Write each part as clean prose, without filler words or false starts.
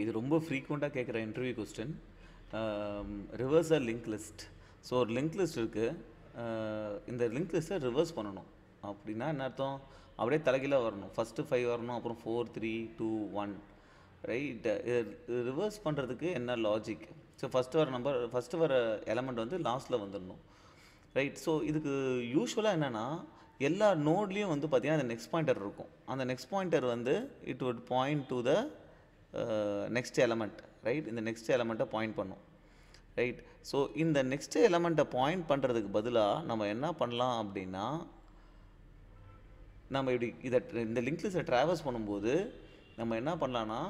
இது ரொம்ப ஃப்ரீக்வெண்ட்டாக கேட்குற இன்டர்வியூ கொஸ்டின். ரிவர்ஸ் அ லிங்க் லிஸ்ட். ஸோ ஒரு லிங்க் லிஸ்ட் இருக்குது. இந்த லிங்க் லிஸ்ட்டை ரிவர்ஸ் பண்ணணும். அப்படின்னா என்ன அர்த்தம்? அப்படியே தலைகீழாக வரணும். ஃபஸ்ட்டு 5 வரணும், அப்புறம் 4 3 2 1. ரைட். இது ரிவர்ஸ் பண்ணுறதுக்கு என்ன லாஜிக்? ஸோ ஃபஸ்ட்டு வர எலமெண்ட் வந்து லாஸ்ட்டில் வந்துடணும். ரைட். ஸோ இதுக்கு யூஸ்வலாக என்னென்னா, எல்லா நோட்லேயும் வந்து பார்த்திங்கன்னா அந்த நெக்ஸ்ட் பாயிண்டர் இருக்கும். அந்த நெக்ஸ்ட் பாயிண்டர் வந்து it would point to the next element. Right. இந்த நெக்ஸ்ட் எலமெண்ட்டை பாயிண்ட் பண்ணும். ரைட். ஸோ இந்த நெக்ஸ்ட் எலமெண்ட்டை பாயிண்ட் பண்ணுறதுக்கு பதிலாக நம்ம என்ன பண்ணலாம் அப்படின்னா, நம்ம இந்த லிங்க் லிஸ்ட்டை ட்ராவர்ஸ் பண்ணும்போது நம்ம என்ன பண்ணலான்னா,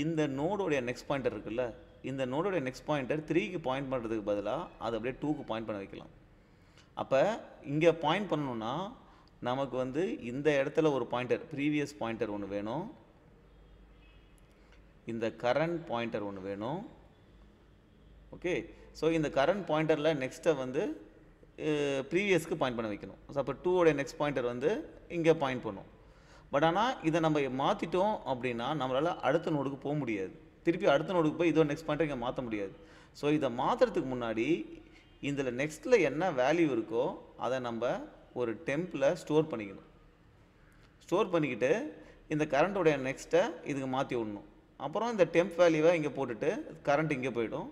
இந்த நோடோடைய நெக்ஸ்ட் பாயிண்டர் இருக்குல்ல, இந்த நோடோடைய நெக்ஸ்ட் பாயிண்டர் 3க்கு பாயிண்ட் பண்ணுறதுக்கு பதிலாக அதை அப்படியே 2க்கு பாயிண்ட் பண்ண வைக்கலாம். அப்போ இங்கே பாயிண்ட் பண்ணணுன்னா நமக்கு வந்து இந்த இடத்துல ஒரு பாயிண்டர், ப்ரீவியஸ் பாயிண்டர் ஒன்று வேணும், இந்த கரண்ட் பாயிண்டர் ஒன்று வேணும். ஓகே. ஸோ இந்த கரண்ட் பாயிண்டரில் நெக்ஸ்ட்டை வந்து ப்ரீவியஸ்க்கு பாயிண்ட் பண்ண வைக்கணும். ஸோ அப்போ 2ஓடைய நெக்ஸ்ட் பாயிண்டர் வந்து இங்கே பாயிண்ட் பண்ணும். பட் ஆனால் இதை நம்ம மாற்றிட்டோம் அப்படின்னா நம்மளால் அடுத்த நோடுக்கு போக முடியாது. திருப்பி அடுத்த நோடுக்கு போய் இதோட நெக்ஸ்ட் பாயிண்டர் இங்கே மாற்ற முடியாது. ஸோ இதை மாற்றுறதுக்கு முன்னாடி இதில் நெக்ஸ்ட்டில் என்ன வேல்யூ இருக்கோ அதை நம்ம ஒரு டெம்பில் ஸ்டோர் பண்ணிக்கணும். ஸ்டோர் பண்ணிக்கிட்டு இந்த கரண்ட்டோடைய நெக்ஸ்ட்டை இதுக்கு மாற்றி விடணும். அப்புறம் இந்த டெம்ப் வேல்யூவை இங்கே போட்டுட்டு கரண்ட் இங்கே போய்டும்,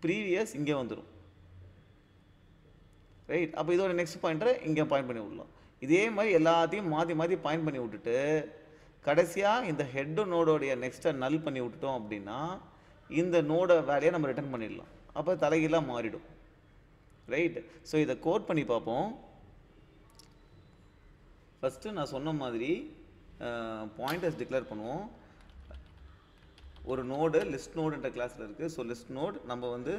ப்ரீவியஸ் இங்கே வந்துடும். ரைட். அப்போ இதோட நெக்ஸ்ட் பாயிண்டரை இங்கே பாயிண்ட் பண்ணி விடலாம். இதே மாதிரி எல்லாத்தையும் மாற்றி மாற்றி பாயிண்ட் பண்ணி விட்டுட்டு கடைசியாக இந்த ஹெட்டு நோடோடைய நெக்ஸ்ட்டை நல் பண்ணி விட்டுட்டோம் அப்படின்னா இந்த நோட வேலையை நம்ம ரிட்டர்ன் பண்ணிடலாம். அப்போ தலைகீழாக மாறிடும். ரைட். ஸோ இதை கோட் பண்ணி பார்ப்போம். ஃபஸ்ட்டு நான் சொன்ன மாதிரி பாயிண்டர்ஸ் டிக்ளேர் பண்ணுவோம். ஒரு நோடு லிஸ்ட் நோடுன்ற கிளாஸில் இருக்குது. ஸோ லிஸ்ட் நோட் நம்ம வந்து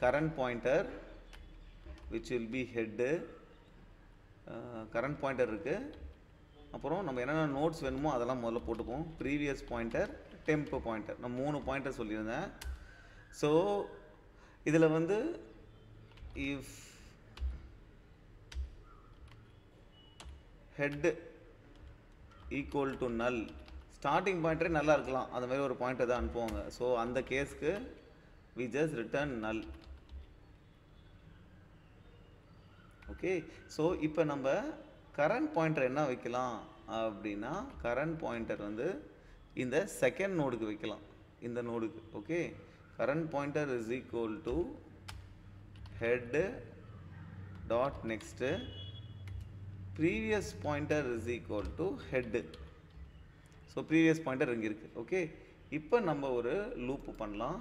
current pointer which will be head, current pointer இருக்குது. அப்புறம் நம்ம என்னென்ன நோட்ஸ் வேணுமோ அதெல்லாம் முதல்ல போட்டுப்போம். ப்ரீவியஸ் பாயிண்டர், டெம்ப் பாயிண்டர், நான் 3 பாயிண்டர் சொல்லியிருந்தேன். ஸோ இதில் வந்து if head equal to null, starting பாயிண்டரே நல்லா இருக்கலாம், அந்த மாதிரி ஒரு பாயிண்டர் தான் அனுப்புவாங்க. ஸோ அந்த கேஸ்க்கு வி ஜஸ்ட் ரிட்டர்ன் நல். ஓகே. ஸோ இப்போ நம்ம கரண்ட் பாயிண்டர் என்ன வைக்கலாம் அப்படின்னா, கரண்ட் பாயிண்டர் வந்து இந்த செகண்ட் நோடுக்கு வைக்கலாம், இந்த நோடுக்கு. Okay. Current pointer is equal to head dot next, previous pointer is equal to head. So previous pointer இங்கே இருக்குது. ஓகே. இப்போ நம்ம ஒரு லூப் பண்ணலாம்.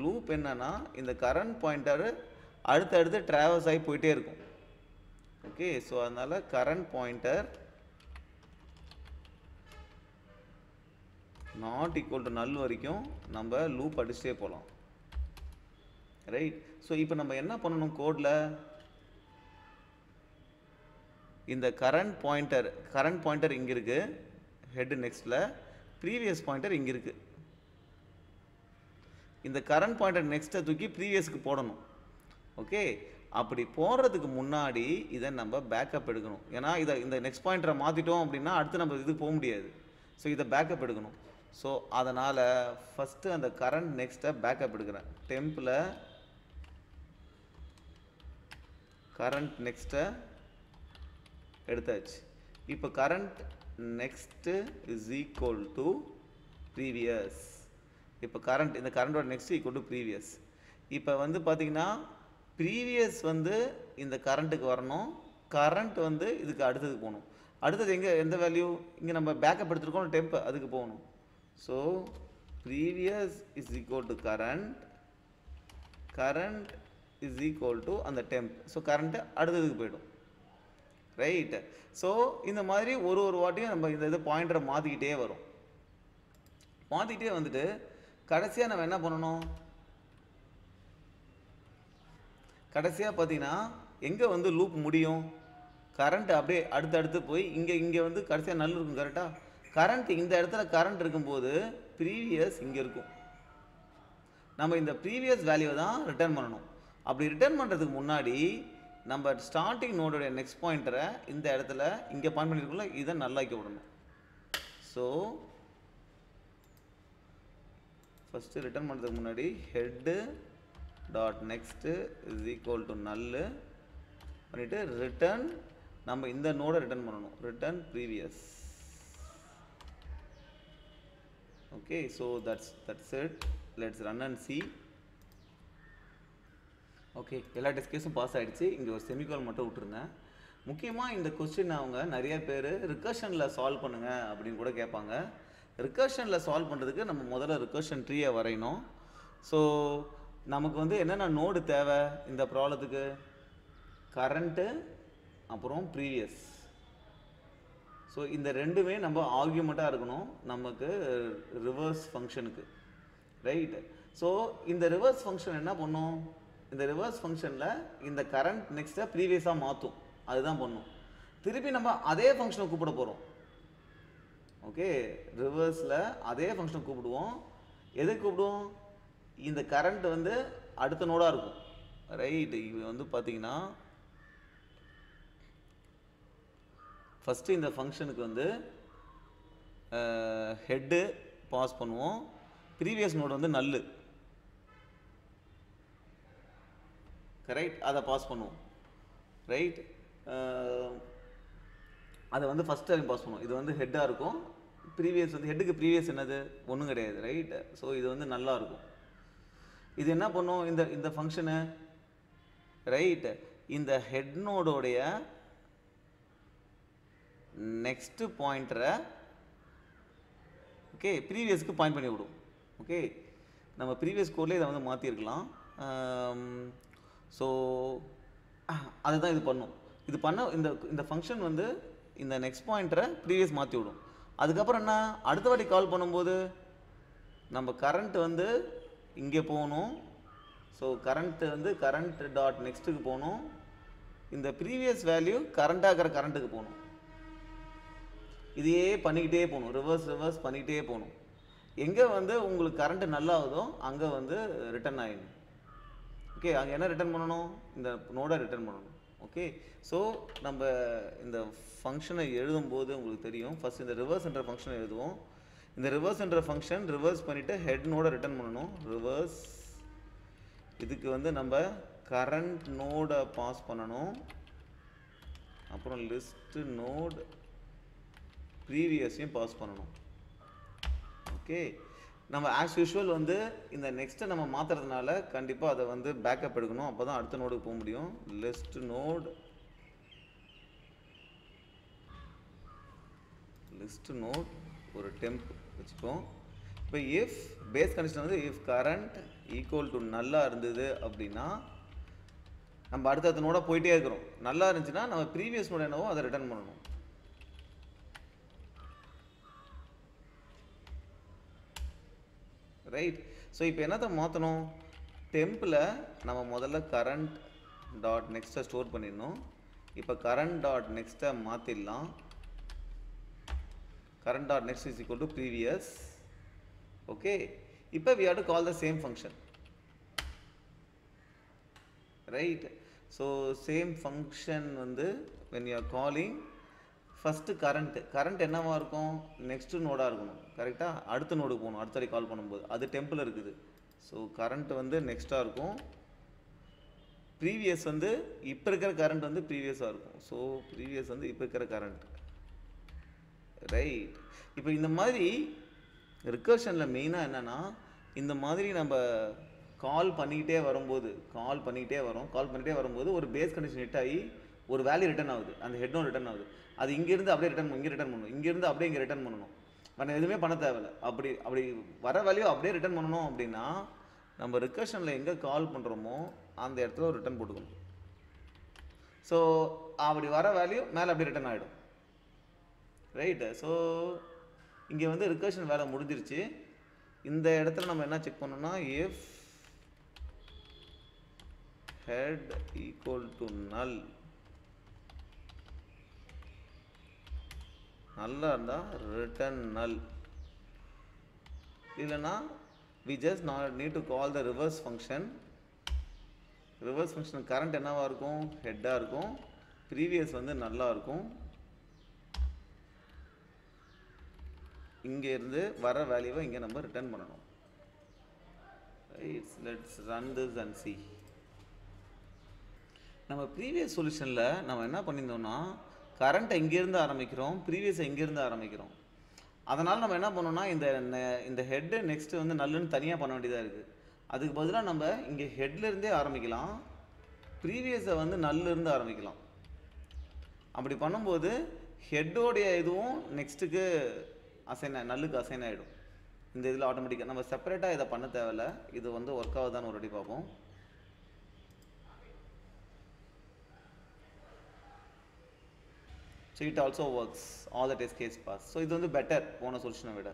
லூப் என்னன்னா, இந்த கரண்ட் பாயிண்டர் அடுத்தடுத்து ட்ராவல்ஸ் ஆகி போயிட்டே இருக்கும். ஓகே. ஸோ அதனால் current pointer not equal to நல் வரைக்கும் நம்ம லூப் அடிச்சுட்டே போகலாம். ரைட். ஸோ இப்போ நம்ம என்ன பண்ணணும் கோடில், இந்த கரண்ட் பாயிண்டர் இங்கே இருக்குது ஹெட் நெக்ஸ்ட்டில், ப்ரீவியஸ் பாயிண்டர் இங்கே இருக்குது. இந்த கரண்ட் பாயிண்டர் நெக்ஸ்ட்டை தூக்கி ப்ரீவியஸ்க்கு போடணும். ஓகே. அப்படி போடுறதுக்கு முன்னாடி இதை நம்ம பேக்கப் எடுக்கணும். ஏன்னா இந்த நெக்ஸ்ட் பாயிண்டரை மாற்றிட்டோம் அப்படின்னா அடுத்து நம்ம இதுக்கு போக முடியாது. ஸோ இதை பேக்கப் எடுக்கணும். ஸோ அதனால் ஃபஸ்ட்டு அந்த கரண்ட் நெக்ஸ்ட்டை பேக்கப் எடுக்கிறேன். டெம்பில் கரண்ட் நெக்ஸ்ட்டை எடுத்தாச்சு. இப்போ current next is equal to previous. இப்போ இந்த கரண்டோட நெக்ஸ்ட் ஈக்குவல் டு ப்ரீவியஸ். இப்போ வந்து பார்த்திங்கன்னா ப்ரீவியஸ் வந்து இந்த கரண்ட்டுக்கு வரணும், கரண்ட் வந்து இதுக்கு அடுத்ததுக்கு போகணும். அடுத்தது எந்த வேல்யூ இங்கே நம்ம பேக்கப் எடுத்துருக்கோம், டெம்ப், அதுக்கு போகணும். So previous is equal to current is equal to அந்த டெம்ப். ஸோ கரண்ட்டு அடுத்ததுக்கு போய்டும். ரைட். ஸோ இந்த மாதிரி ஒரு வாட்டியும் நம்ம இந்த பாயிண்டரை மாற்றிக்கிட்டே வரும். மாற்றிக்கிட்டே வந்துட்டு கடைசியாக நம்ம என்ன பண்ணணும், கடைசியாக பார்த்தீங்கன்னா எங்கே வந்து லூப் முடியும், கரண்ட் அப்படியே அடுத்தடுத்து போய் இங்கே வந்து கடைசியாக நல் இருக்கும். கரெக்டாக கரண்ட் இந்த இடத்துல கரண்ட் இருக்கும்போது ப்ரீவியஸ் இங்கே இருக்கும். நம்ம இந்த ப்ரீவியஸ் வேல்யூவை தான் ரிட்டர்ன் பண்ணணும். அப்படி ரிட்டர்ன் பண்ணுறதுக்கு முன்னாடி நம்ம ஸ்டார்டிங் நோடோடைய நெக்ஸ்ட் பாயிண்டரை இந்த இடத்துல இங்கே பாயிண்ட் பண்ணியிருக்கோம்ல, இதை நல்லாக்கி விடணும். ஸோ ஃபஸ்ட்டு ரிட்டர்ன் பண்ணுறதுக்கு முன்னாடி head dot next is equal to null பண்ணிவிட்டு ரிட்டர்ன் நம்ம இந்த நோடை ரிட்டர்ன் பண்ணணும், return previous. Okay, so that's it. Let's run and see. Okay, எல்லா டெஸ்ட் கேஸும் பாஸ் ஆகிடுச்சு. இங்கே ஒரு செமிகால் மட்டும் விட்டுருங்க. முக்கியமாக இந்த கொஸ்டின் அவங்க நிறைய பேர் ரிகர்ஷனில் சால்வ் பண்ணுங்கள் அப்படின்னு கூட கேட்பாங்க. ரிகர்ஷனில் சால்வ் பண்ணுறதுக்கு நம்ம முதல்ல ரிகர்ஷன் ட்ரீயை வரையணும். ஸோ நமக்கு வந்து என்னென்ன நோடு தேவை இந்த ப்ராப்ளத்துக்கு? கரண்ட்டு அப்புறம் ப்ரீவியஸ். ஸோ இந்த ரெண்டுமே நம்ம ஆர்கியூமெண்ட்டாக இருக்கணும் நமக்கு ரிவர்ஸ் ஃபங்க்ஷனுக்கு, ரைட்? ஸோ இந்த ரிவர்ஸ் ஃபங்க்ஷன் என்ன பண்ணும்? இந்த ரிவர்ஸ் ஃபங்க்ஷனில் இந்த கரண்ட் நெக்ஸ்ட்டை ப்ரீவியஸாக மாற்றும், அதுதான் பண்ணும். திருப்பி நம்ம அதே ஃபங்க்ஷனை கூப்பிட போகிறோம். ஓகே, ரிவர்ஸில் அதே ஃபங்க்ஷனை கூப்பிடுவோம். எதுக்கு கூப்பிடுவோம்? இந்த கரண்ட் வந்து அடுத்த நோடாக இருக்கும், ரைட்? இது வந்து பார்த்தீங்கன்னா ஃபஸ்ட்டு இந்த ஃபங்க்ஷனுக்கு வந்து ஹெட்டு பாஸ் பண்ணுவோம், ப்ரீவியஸ் நோடு வந்து நல்லு, கரெக்ட்? அதை பாஸ் பண்ணுவோம், ரைட்? அதை வந்து ஃபஸ்ட் டைம் பாஸ் பண்ணுவோம். இது வந்து ஹெட்டாக இருக்கும், ப்ரீவியஸ் வந்து ஹெட்டுக்கு ப்ரீவியஸ் என்னது? ஒன்றும் கிடையாது, ரைட்? ஸோ இது வந்து நல்லா இருக்கும். இது என்ன பண்ணும் இந்த ஃபங்க்ஷனு, ரைட்? இந்த ஹெட் நோடோடைய நெக்ஸ்ட் பாயிண்டரை ஓகே ப்ரீவியஸ்க்கு பாயிண்ட் பண்ணி விடும். ஓகே, நம்ம ப்ரீவியஸ் கோட்லேயே இதை வந்து மாற்றிருக்கலாம். ஸோ அதுதான் இது பண்ணும். இது பண்ண இந்த ஃபங்க்ஷன் வந்து இந்த நெக்ஸ்ட் பாயிண்டரை ப்ரீவியஸ் மாற்றி விடும். அதுக்கப்புறம் என்ன? அடுத்த வாட்டி கால் பண்ணும்போது நம்ம கரண்ட் வந்து இங்கே போகணும். ஸோ கரண்ட்டு வந்து கரண்ட் டாட் நெக்ஸ்ட்டுக்கு போகணும். இந்த ப்ரீவியஸ் வேல்யூ கரண்ட்டாக இருக்கிற கரண்ட்டுக்கு போகணும். இதையே பண்ணிக்கிட்டே போகணும், ரிவர்ஸ் பண்ணிக்கிட்டே போகணும். எங்கே வந்து உங்களுக்கு கரண்ட்டு நல்லா ஆகுதோ அங்கே வந்து ரிட்டர்ன் ஆகிடும். ஓகே, அங்கே என்ன ரிட்டர்ன் பண்ணணும்? இந்த நோடை ரிட்டர்ன் பண்ணணும். ஓகே, ஸோ நம்ம இந்த ஃபங்க்ஷனை எழுதும்போது உங்களுக்கு தெரியும். ஃபஸ்ட் இந்த ரிவர்ஸ் என்ற ஃபங்க்ஷனை எழுதுவோம். இந்த ரிவர்ஸ் என்ற ஃபங்க்ஷன் ரிவர்ஸ் பண்ணிவிட்டு ஹெட் நோடை ரிட்டர்ன் பண்ணணும், ரிவர்ஸ். இதுக்கு வந்து நம்ம கரண்ட் நோடை பாஸ் பண்ணணும், அப்புறம் லிஸ்ட் நோட் ப்ரீவியஸையும் பாஸ் பண்ணணும். ஓகே, நம்ம ஆஸ் யூஷுவல் வந்து இந்த நெக்ஸ்ட்டை நம்ம மாற்றுறதுனால கண்டிப்பாக அதை வந்து பேக்கப் எடுக்கணும், அப்போ தான் அடுத்த நோடுக்கு போக முடியும். லிஸ்ட் நோட் ஒரு டெம்ப் வச்சுப்போம். இப்போ இஃப் பேஸ் கண்டிஷன் வந்து இஃப் கரண்ட் ஈக்குவல் டு நல்லா இருந்தது அப்படின்னா நம்ம அடுத்த நோட போயிட்டே இருக்கிறோம். நல்லா இருந்துச்சுன்னா நம்ம ப்ரீவியஸ் நோட என்னவோ அதை ரிட்டர்ன் பண்ணணும், ரைட்? ஸோ இப்போ என்னத்தை மாற்றணும்? டெம்பில் நம்ம முதல்ல கரண்ட் டாட் நெக்ஸ்ட்டை ஸ்டோர் பண்ணிடணும். இப்போ கரண்ட் டாட் நெக்ஸ்ட்டை மாற்றிடலாம். Current dot next is equal to previous. Okay, இப்போ we have to call the same function, right? So same function வந்து when you are calling first current என்னவாக இருக்கும்? Next நோடாக இருக்கணும், கரெக்டாக? அடுத்த நோடுக்கு போகணும் அடுத்தடி கால் பண்ணும்போது. அது டெம்பில் இருக்குது. ஸோ கரண்ட் வந்து நெக்ஸ்ட்டாக இருக்கும். ப்ரீவியஸ் வந்து இப்போ இருக்கிற கரண்ட் வந்து ப்ரீவியஸாக இருக்கும். ஸோ ப்ரீவியஸ் வந்து இப்போ இருக்கிற கரண்ட், ரைட்? இப்போ இந்த மாதிரி ரிகர்ஷனில் மெயினாக என்னென்னா இந்த மாதிரி நம்ம கால் பண்ணிக்கிட்டே வரும்போது ஒரு பேஸ் கண்டிஷன் ஹிட் ஆகி ஒரு வேல்யூ ரிட்டர்ன் ஆகுது, அந்த ஹெட் நோட் ரிட்டர்ன் ஆகுது. அது இங்கேருந்து அப்படியே இங்கே ரிட்டர்ன் பண்ணணும், இங்கேருந்து அப்படியே இங்கே ரிட்டர்ன் பண்ணணும். நம்ம எதுவுமே பண்ண தேவையில்லை. அப்படி வர வேல்யூ அப்படியே ரிட்டர்ன் பண்ணணும் அப்படின்னா நம்ம ரிகர்ஷனில் எங்கே கால் பண்ணுறோமோ அந்த இடத்துல ஒரு ரிட்டர்ன் போட்டுக்கணும். ஸோ அப்படி வர வேல்யூ மேலே அப்படியே ரிட்டர்ன் ஆகிடும், ரைட்டு? ஸோ இங்கே வந்து ரிகர்ஷன் வேலை முடிஞ்சிருச்சு. இந்த இடத்துல நம்ம என்ன செக் பண்ணோம்னா இஃப் ஹெட் ஈக்குவல் டு நல், நல்லா இருந்தால் ரிட்டர்ன் நல், இல்லைன்னா we just need to call the reverse function. Reverse function current என்னவாக இருக்கும்? ஹெட்டாக இருக்கும். ப்ரீவியஸ் வந்து நல்லா இருக்கும். இங்கேருந்து வர வேல்யூவை இங்கே நம்ம ரிட்டர்ன் பண்ணணும். let's run this and see. நம்ம ப்ரீவியஸ் சொல்யூஷனில் நம்ம என்ன பண்ணியிருந்தோம்னா கரண்ட்டை இங்கேருந்து ஆரம்பிக்கிறோம், ப்ரீவியஸை இங்கேருந்து ஆரம்பிக்கிறோம். அதனால் நம்ம என்ன பண்ணோம்னா இந்த ஹெட்டு நெக்ஸ்ட்டு வந்து நல்லுன்னு தனியாக பண்ண வேண்டியதாக இருக்குது. அதுக்கு பதிலாக நம்ம இங்கே ஹெட்லேருந்தே ஆரம்பிக்கலாம், ப்ரீவியஸை வந்து நல்லிருந்து ஆரம்பிக்கலாம். அப்படி பண்ணும்போது ஹெட்டோடைய இதுவும் நெக்ஸ்ட்டுக்கு நல்லுக்கு அசைன் ஆகிடும். இந்த இதில் ஆட்டோமேட்டிக்காக நம்ம செப்பரேட்டாக இதை பண்ண தேவையில்லை. இது வந்து ஒர்க் ஆகுதான்னு ஒரு வாட்டி பார்ப்போம். So it also works, all the test case pass. So இது வந்து பெட்டர் போன சொல்யூஷனை விட.